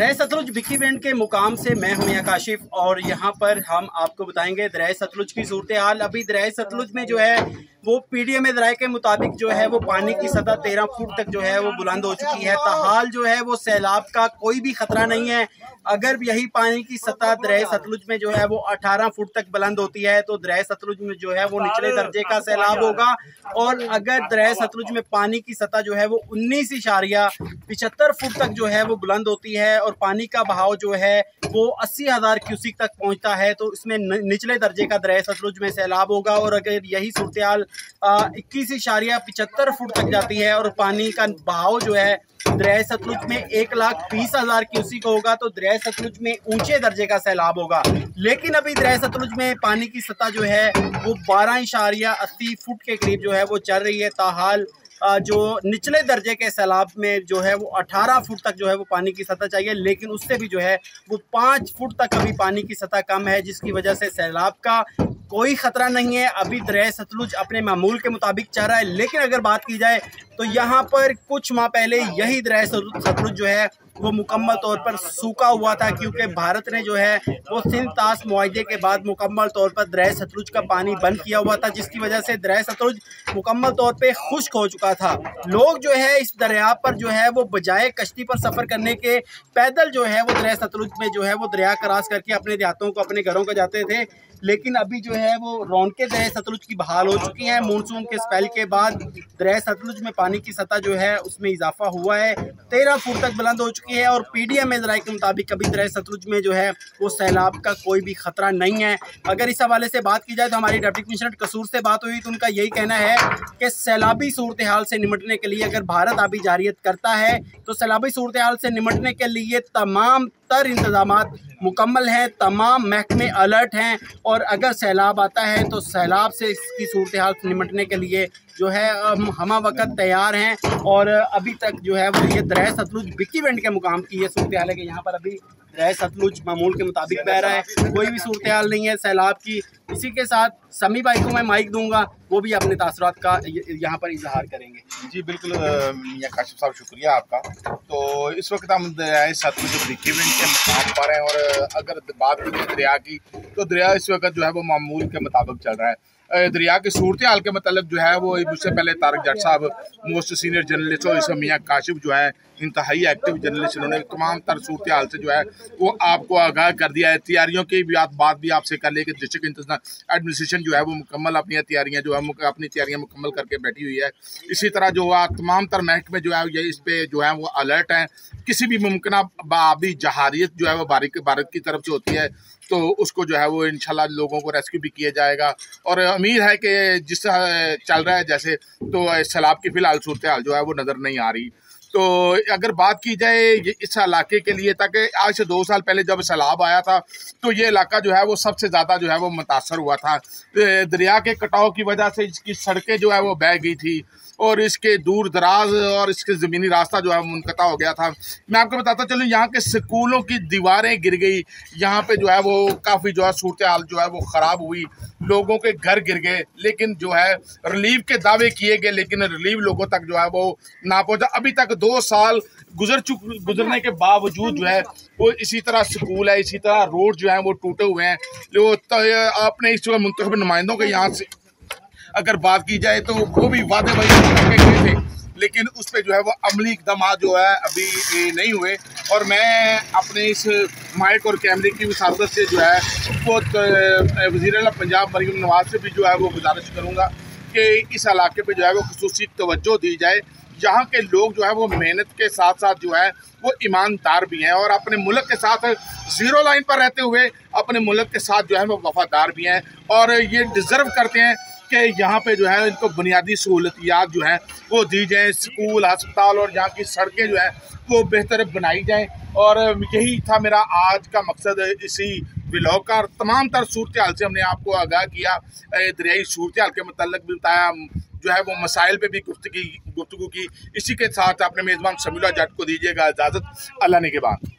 दरिया सतलुज भिक्की विंड के मुकाम से मैं हूं मियां काशिफ और यहाँ पर हम आपको बताएंगे दरिया सतलुज की सूरत हाल। अभी दरिया सतलुज में जो है वो पीडीएम ज़राए के मुताबिक जो है वो पानी की सतह 13 फुट तक जो है वो बुलंद हो चुकी है। ताहाल जो है वो सैलाब का कोई भी खतरा नहीं है। अगर यही पानी की सतह दरिया सतलुज में जो है वो 18 फुट तक बुलंद होती है तो दरिया सतलुज में जो है वो निचले दर्जे का सैलाब होगा। और अगर दरिया सतलुज में पानी की सतह जो है वो 19.75 फुट तक जो है वो बुलंद होती है और पानी का बहाव जो है वो 80,000 क्यूसिक तक पहुंचता है तो इसमें निचले दर्जे का दरिया सतलुज में सैलाब होगा। और अगर यही सूरत हाल 21.75 फुट तक जाती है और पानी का बहाव जो है दरिया सतलुज में 1,20,000 क्यूसिक होगा तो दरिया सतलुज में ऊंचे दर्जे का सैलाब होगा। लेकिन अभी दरिया सतलुज में पानी की सतह जो है वो 12.80 फुट के करीब जो है वो चल रही है। ताहाल जो निचले दर्जे के सैलाब में जो है वो 18 फुट तक जो है वो पानी की सतह चाहिए, लेकिन उससे भी जो है वो 5 फुट तक अभी पानी की सतह कम है, जिसकी वजह से सैलाब का कोई खतरा नहीं है। अभी दरिया सतलुज अपने मामूल के मुताबिक चल रहा है। लेकिन अगर बात की जाए तो यहाँ पर कुछ माह पहले यही दरिया सतलुज जो है वो मुकम्मल तौर पर सूखा हुआ था, क्योंकि भारत ने जो है वो सिंध ताश मुआहदे के बाद मुकम्मल तौर पर दरिया सतलुज का पानी बंद किया हुआ था, जिसकी वजह से दरिया सतलुज मुकम्मल तौर पे खुश्क हो चुका था। लोग जो है इस दरिया पर जो है वो बजाय कश्ती पर सफ़र करने के पैदल जो है वो दरिया सतलुज में जो है वो दरिया क्रॉस करके अपने देहातों को अपने घरों को जाते थे। लेकिन अभी जो है वो रौनकें दरिया सतलुज की बहाल हो चुकी हैं। मानसून के स्पेल के बाद दरिया सतलुज में पानी की सतह जो है उसमें इजाफा हुआ है, 13 फुट तक बुलंद हो चुकी है। और पीडीएम ज़राए के मुताबिक अभी दरिया सतलुज में जो है वो सैलाब का कोई भी खतरा नहीं है। अगर इस हवाले से बात की जाए तो हमारी डिप्टी कमिश्नर कसूर से बात हुई तो उनका यही कहना है कि सैलाबी सूरत हाल से निमटने के लिए अगर भारत आबी जारियत करता है तो सैलाबी सूरत हाल से निमटने के लिए तमाम तर इंतजामात मुकम्मल हैं, तमाम महकमे अलर्ट हैं। और अगर सैलाब आता है तो सैलाब से इसकी सूरत हाल से निमटने के लिए जो है हम वक्त तैयार हैं। और अभी तक जो है वो ये दरिया सतलुज भिक्की विंड के मुकाम की ये सूरत हाल है कि यहाँ पर अभी दरिया सतलुज मामूल के मुताबिक बह रहा है, कोई भी सूरत हाल नहीं है सैलाब की। इसी के साथ समी भाई को मैं माइक दूंगा, वो भी अपने तासुरात का यहाँ पर इजहार करेंगे। जी बिल्कुल मियां काशिफ साहब, शुक्रिया आपका। तो इस वक्त हम दरिया सतलुज भिक्की विंड के मुकाम पर हैं और अगर बात करें दरिया की तो दरिया इस वक्त जो है वो मामूल के मुताबिक चल रहा है। दरिया की सूरत हाल के मतलब जो है वो मुझसे पहले तारक जट साहब मोस्ट सीनियर जर्नलिस्ट और इसमें मियां काशिफ जो है इंतहाई एक्टिव जर्नलिस्ट, उन्होंने तमाम तर सूरत हाल से जो है वो आपको आगाह कर दिया है। तैयारियों की बात भी आपसे कर ले कि डिस्ट्रिक्ट इंतजाम एडमिनिस्ट्रेशन जो है वो मुकम्मल अपनी तैयारियां जो है अपनी तैयारियां मुकम्मल करके बैठी हुई है। इसी तरह जो है तमाम तर महकमे जो है ये इस पर जो है वो अलर्ट हैं। किसी भी मुमकिन आबी जहारियत जो है वो भारत की तरफ से होती है तो उसको जो है वो इंशाल्लाह लोगों को रेस्क्यू भी किया जाएगा। और उम्मीद है कि जिस चल रहा है जैसे तो सैलाब की फ़िलहाल सूरत हाल जो है वो नज़र नहीं आ रही। तो अगर बात की जाए इस इलाके के लिए, ताकि आज से 2 साल पहले जब सैलाब आया था तो ये इलाका जो है वो सबसे ज़्यादा जो है वो मुतासर हुआ था। दरिया के कटाव की वजह से इसकी सड़कें जो है वो बह गई थी और इसके दूर दराज और इसके ज़मीनी रास्ता जो है मुनक़ता हो गया था। मैं आपको बताता चलूँ यहाँ के स्कूलों की दीवारें गिर गई, यहाँ पे जो है वो काफ़ी जो है सूरत हाल जो है वो ख़राब हुई, लोगों के घर गिर गए। लेकिन जो है रिलीफ के दावे किए गए लेकिन रिलीफ लोगों तक जो है वो ना पहुँचा। अभी तक 2 साल गुजरने के बावजूद जो है वो इसी तरह स्कूल है, इसी तरह रोड जो है वो टूटे हुए हैं। जो आपने इस मुंतखब नुमाइंदों के यहाँ से अगर बात की जाए तो वो भी वादे करके गए थे, लेकिन उस पर जो है वो अमली इकदाम जो है अभी नहीं हुए। और मैं अपने इस माइक और कैमरे की विसारत से जो है वो वज़ीर आला पंजाब मरीम नवाज से भी जो है वो गुजारिश करूँगा कि इस इलाके पे जो है वो खुसूसी तवज्जो दी जाए। यहाँ के लोग जो है वो मेहनत के साथ साथ जो है वो ईमानदार भी हैं और अपने मुल्क के साथ ज़ीरो लाइन पर रहते हुए अपने मुल्क के साथ जो है वो वफादार भी हैं और ये डिज़र्व करते हैं कि यहाँ पे जो है इनको बुनियादी सहूलतियात जो हैं वो दी जाएँ। स्कूल, अस्पताल और यहाँ की सड़कें जो हैं वो बेहतर बनाई जाएँ। और यही था मेरा आज का मकसद इसी व्लॉग का। तमाम तर सूरत हाल से हमने आपको आगाह किया, दरियाई सूरत हाल के मतलब भी बताया, जो है वो मसाइल पे भी गुफ्तगू की। इसी के साथ अपने मेज़बान समीउल्लाह जट को दीजिएगा इजाज़त। अल्लाह ने के बाद।